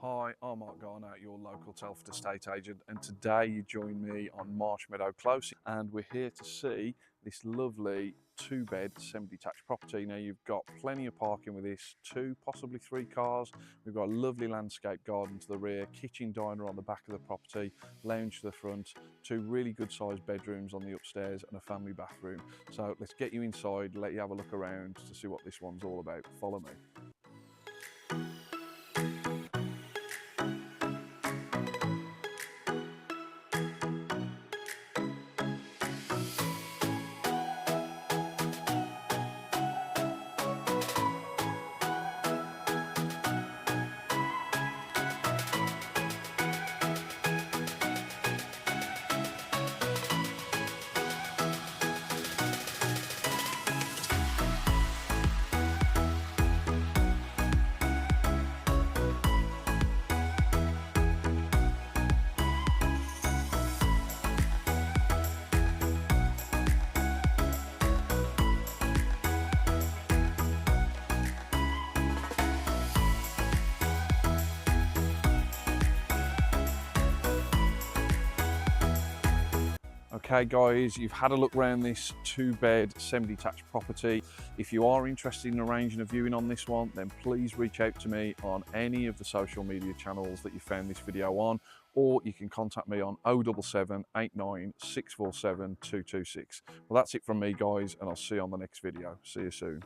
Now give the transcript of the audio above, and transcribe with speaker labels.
Speaker 1: Hi, I'm Mark Garner, your local Telford estate agent, and today you join me on Marsh, Meadow Close, and we're here to see this lovely two-bed semi-detached property. Now you've got plenty of parking with this, two, possibly three cars. We've got a lovely landscape garden to the rear, kitchen diner on the back of the property, lounge to the front, two really good sized bedrooms on the upstairs and a family bathroom. So let's get you inside, let you have a look around to see what this one's all about. Follow me. Okay guys, you've had a look around this two-bed semi-detached property. If you are interested in arranging a viewing on this one, then please reach out to me on any of the social media channels that you found this video on, or you can contact me on 077 89 647 226. Well, that's it from me guys, and I'll see you on the next video. See you soon.